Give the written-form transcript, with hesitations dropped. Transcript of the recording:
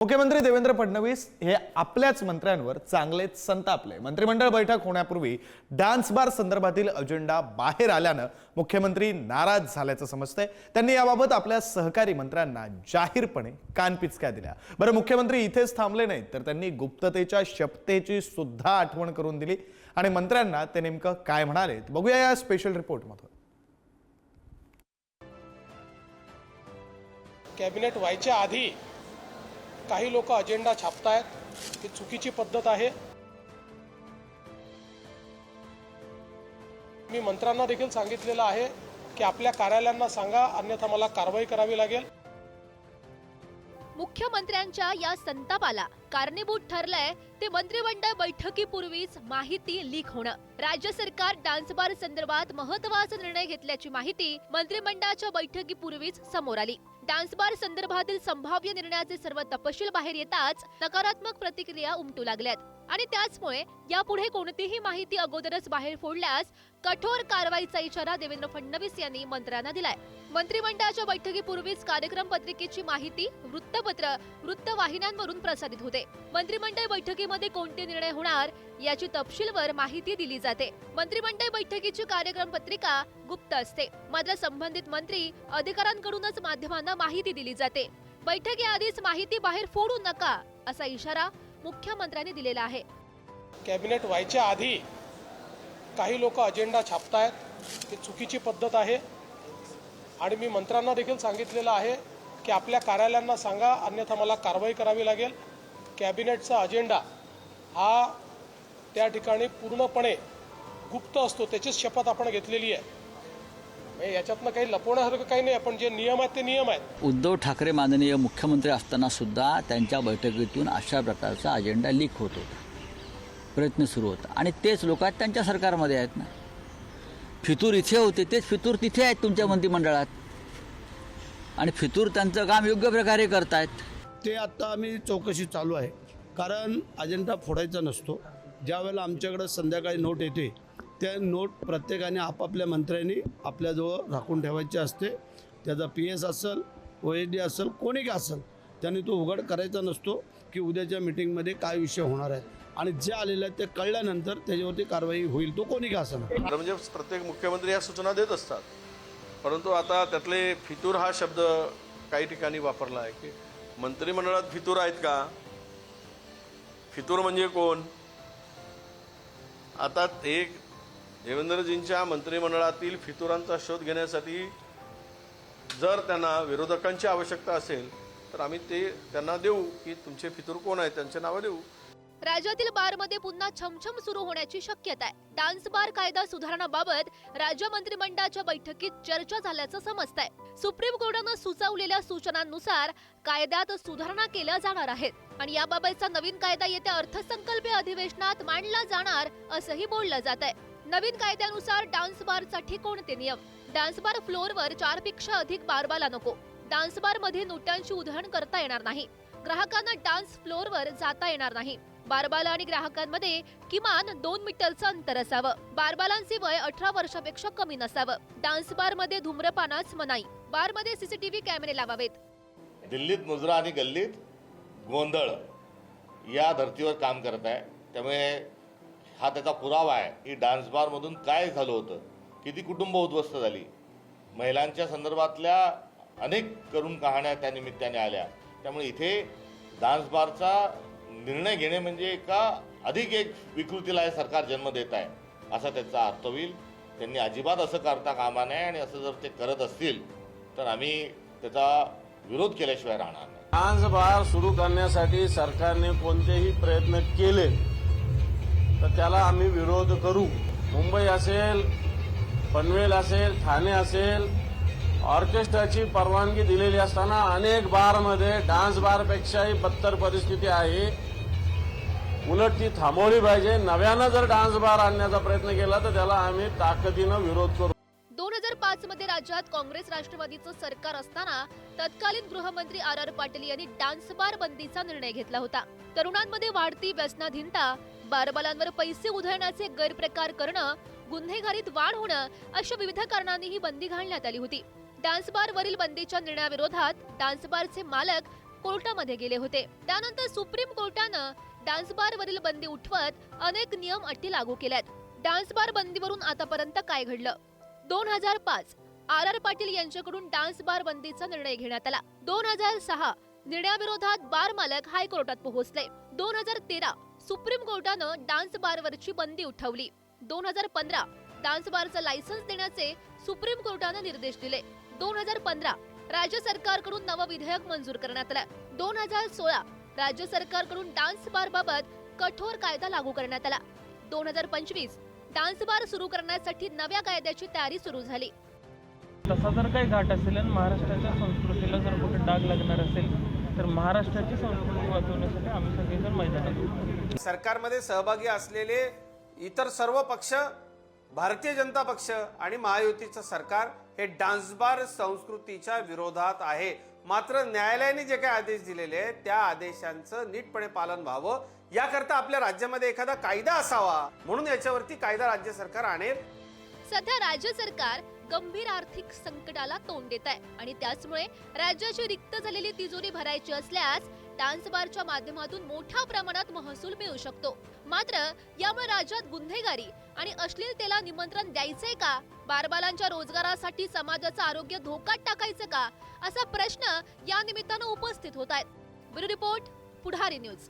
मुख्यमंत्री देवेंद्र फडणवीस हे आपल्याच मंत्र्यांवर चांगलेच संतापले। मंत्रिमंडळ बैठक होण्यापूर्वी डान्स बार संदर्भातील अजेंडा बाहेर आल्याने मुख्यमंत्री नाराज झाल्याचं समजतंय। त्यांनी याबाबत आपल्या सहकारी मंत्र्यांना जाहीरपणे कानपिचक्या दिल्या। बरं, मुख्यमंत्री इथेच थांबले नाहीत, तर त्यांनी गुप्ततेच्या शपथेची सुद्धा आठवण करून दिली आणि मंत्र्यांना ते नेमकं काय म्हणाले बघूया या स्पेशल रिपोर्टमध्ये। कॅबिनेट व्हायच्या आधी काही लोक अजेंडा छापतायत, ही चुकीची पद्धत आहे। मी मंत्र्यांना देखील सांगितलेलं आहे की आपल्या कार्यालयांना सांगा, अन्यथा मला कारवाई करावी लागेल। मुख्यमंत्र्यांच्या या संतापाला कारणीभूत ठरलंय ते मंत्रिमंडळ बैठकीपूर्वीच माहिती लीक होणं। राज्य सरकार डान्स बार संदर्भात महत्त्वाचा निर्णय घेतल्याची माहिती मंत्रिमंडळाच्या बैठकीपूर्वीच समोर आली। डान्स बार संदर्भातील संभाव्य निर्णयाचे सर्व तपशील बाहेर येताच नकारात्मक प्रतिक्रिया उमटू लागल्यात आणि त्याचमुळे यापुढे कोणतीही माहिती अगोदरच बाहेर फोडल्यास कठोर कारवाईचा इशारा देवेंद्र फडणवीस यांनी मंत्र्यांना दिलाय। मंत्रिमंडळाच्या बैठकीपूर्वीच कार्यक्रम पत्रिकेची माहिती वृत्तपत्र, वृत्तवाहिन्यांवरून प्रसारित होते। मंत्रिमंडळ बैठकीमध्ये कोणते निर्णय होणार याची तपशीलवार माहिती दिली जाते। मंत्रिमंडळ बैठकीची कार्यक्रम पत्रिका गुप्त असते, मात्र संबंधित मंत्री अधिकाऱ्यांकडूनच माध्यमांना माहिती दिली जाते। बैठकीआधीच माहिती बाहेर फोडू नका असा इशारा मुख्यमंत्र्यांनी दिलेला आहे। कॅबिनेट व्हायच्या आधी काही लोक अजेंडा छापतायत, ही चुकीची पद्धत आहे आणि मी मंत्र्यांना देखील सांगितलेलं आहे की आपल्या कार्यालयांना सांगा, अन्यथा मला कारवाई करावी लागेल। कॅबिनेटचा अजेंडा हा त्या ठिकाणी पूर्णपणे गुप्त असतो, त्याचीच शपथ आपण घेतलेली आहे। याच्यातनं काही लपवण्यासारखं काही नाही, आपण जे नियम आहेत ते नियम आहेत। उद्धव ठाकरे माननीय मुख्यमंत्री असताना सुद्धा त्यांच्या बैठकीतून अशा प्रकारचा अजेंडा लीक होत होता, प्रयत्न सुरू होता आणि तेच लोक आहेत त्यांच्या सरकारमध्ये आहेत ना। फितूर इथे होते, तेच फितूर तिथे आहेत तुमच्या मंत्रिमंडळात आणि फितूर त्यांचं काम योग्य प्रकारे करतायत। ते आता आम्ही चौकशी चालू आहे, कारण अजेंडा फोडायचा नसतो। ज्यावेळेला आमच्याकडे संध्याकाळी नोट येते, त्या नोट प्रत्येकाने आपापल्या मंत्र्यांनी आपल्याजवळ राखून ठेवायची असते। त्याचा PS असेल, OSD असेल, कोणी का असेल, त्यांनी तो उघड करायचा नसतो की उद्याच्या मीटिंगमध्ये काय विषय होणार आहे आणि जे आलेलं आहे ते कळल्यानंतर त्याच्यावरती कारवाई होईल, तो कोणी का असेल। म्हणजे प्रत्येक मुख्यमंत्री या सूचना देत असतात, परंतु आता त्यातले फितूर हा शब्द काही ठिकाणी वापरला आहे की मंत्रिमंडळात फितूर आहेत का? फितूर म्हणजे कोण? आता एक देवेंद्रजींच्या मंत्रिमंडळातील फितुरांचा शोध घेण्यासाठी जर त्यांना विरोधकांची आवश्यकता असेल तर आम्ही ते त्यांना देऊ की तुमचे फितूर कोण आहेत, त्यांचे नावं देऊ। राज्यातील बारमध्ये पुन्हा छमछम सुरू होण्याची शक्यता आहे। डान्स बार कायदा सुधारणाबाबत राज्य मंत्रिमंडळाच्या बैठकीत चर्चा झाल्याचं समजतंय। सुप्रीम कोर्टानं सुचवलेल्या सूचनांनुसार कायद्यात सुधारणा केल्या जाणार आहेत आणि याबाबतचा नवीन कायदा येत्या अर्थसंकल्पीय अधिवेशनात मांडला जाणार असंही बोललं जात आहे। नवीन कायद्यानुसार डान्स बारसाठी कोणते नियम? डान्स बार फ्लोअरवर 4 पेक्षा अधिक बारबाला नको। डान्स बार मध्ये नोटांची उधळण करता येणार नाही। ग्राहकांना डान्स फ्लोअरवर जाता येणार नाही। बारबाला आणि ग्राहकांमध्ये किमान 2 मीटरचं अंतर असावं। बारबालांचे वय 18 वर्षापेक्षा कमी नसावं। डान्स बार मध्ये धूम्रपानास मनाई। बार मध्ये CCTV कॅमेरे लावावेत। दिल्लीत मुजरा आणि गल्लीत गोंधळ या धर्तीवर काम करत आहे, त्यामुळे हा त्याचा पुरावा आहे की डान्स बारमधून काय झालं होतं, किती कुटुंब उद्ध्वस्त झाली, महिलांच्या संदर्भातल्या अनेक करुण कहाण्या त्या निमित्ताने आल्या। त्यामुळे इथे डान्स बारचा निर्णय घेणे म्हणजे एका अधिक एक विकृतीला हे सरकार जन्म देत आहे असा त्याचा अर्थ होईल। त्यांनी अजिबात असं करता कामा नये आणि असं जर ते करत असतील तर आम्ही त्याचा विरोध केल्याशिवाय राहणार नाही। डान्स बार सुरू करण्यासाठी सरकारने कोणतेही प्रयत्न केले तर त्याला आम्ही विरोध करू। मुंबई असेल, पनवेल असेल, ठाणे असेल, ऑर्केस्ट्राची परवानगी दिलेली असताना अनेक बारमध्ये डान्स बारपेक्षाही बदतर परिस्थिती आहे। उलट ती थांबवली पाहिजे। नव्यानं जर डान्स बार आणण्याचा प्रयत्न केला तर त्याला आम्ही ताकदीनं विरोध करू। 2005 मध्ये राज्यात काँग्रेस राष्ट्रवादीचं सरकार असताना तत्कालीन गृहमंत्री RR पाटील यांनी डान्स बार बंदीचा निर्णय घेतला होता। तरुणांमध्ये वाढती व्यसनाधीनता, बारबालांवर पैसे उधळण्याचे गैरप्रकार करणं, गुन्हेगारीत वाढ होणं अशा विविध कारणांनी ही बंदी घालण्यात आली होती। डान्स बार वरील बंदीच्या निर्णयाविरोधात डान्स बारचे मालक कोर्टामध्ये गेले होते. त्यानंतर सुप्रीम कोर्टानं डान्स बारवरील बंदी उठवत अनेक नियम अटी लागू केल्यात. डान्स बार बंदीवरून आतापर्यंत काय घडलं? 2005 RR पाटील यांच्याकडून डान्स बार बंदीचा निर्णय घेण्यात आला. 2006 निर्णयाविरोधात बार मालक हायकोर्टात पोहोचले. 2013 सुप्रीम कोर्टानं डान्स बारवरची बंदी उठवली. 2015 डान्स बारचं लायसन्स देण्याचे सुप्रीम कोर्टानं निर्देश दिले. 2015 राज्य सरकारकडून नवं विधेयक मंजूर करण्यात आलं. 2016 राज्य सरकारकडून डान्स बार बाबत कठोर कायदा लागू करण्यात आला. 2025 डान्स बार सुरू करण्यासाठी नव्या कायद्याची तयारी सुरू झाली. तसा जर काही घाट असेल आणि महाराष्ट्राच्या संस्कृतीला जर कुठे डाग लागणार असेल तर महाराष्ट्राची संस्कृती वाचवण्यासाठी आम्ही सगळेजण मैदानात उतरू. सरकारमध्ये सहभागी असलेले इतर सर्व पक्ष, भारतीय जनता पक्ष आणि महायुतीचं सरकार हे डान्सबार संस्कृतीच्या विरोधात आहे. मात्र न्यायालयाने जे काही आदेश दिलेले आहेत त्या आदेशांचं नीटपणे पालन व्हावं याकरता आपल्या राज्यामध्ये एखादा कायदा असावा, म्हणून याच्यावरती कायदा राज्य सरकार आणेल. सध्या राज्य सरकार गंभीर आर्थिक संकटाला तोंड देत आहे आणि त्याचमुळे राज्याची रिक्त झालेली तिजोरी भरायची असल्यास डान्स बारच्या माध्यमातून मोठ्या प्रमाणात महसूल मिळू शकतो. मात्र यामुळे राज्यात गुन्हेगारी आणि अश्लीलतेला निमंत्रण द्यायचंय का? बारबालांच्या रोजगारासाठी समाजाचं आरोग्य धोक्यात टाकायचं का? असा प्रश्न या निमित्तानं उपस्थित होत आहेत. ब्युरो रिपोर्ट, पुढारी न्यूज.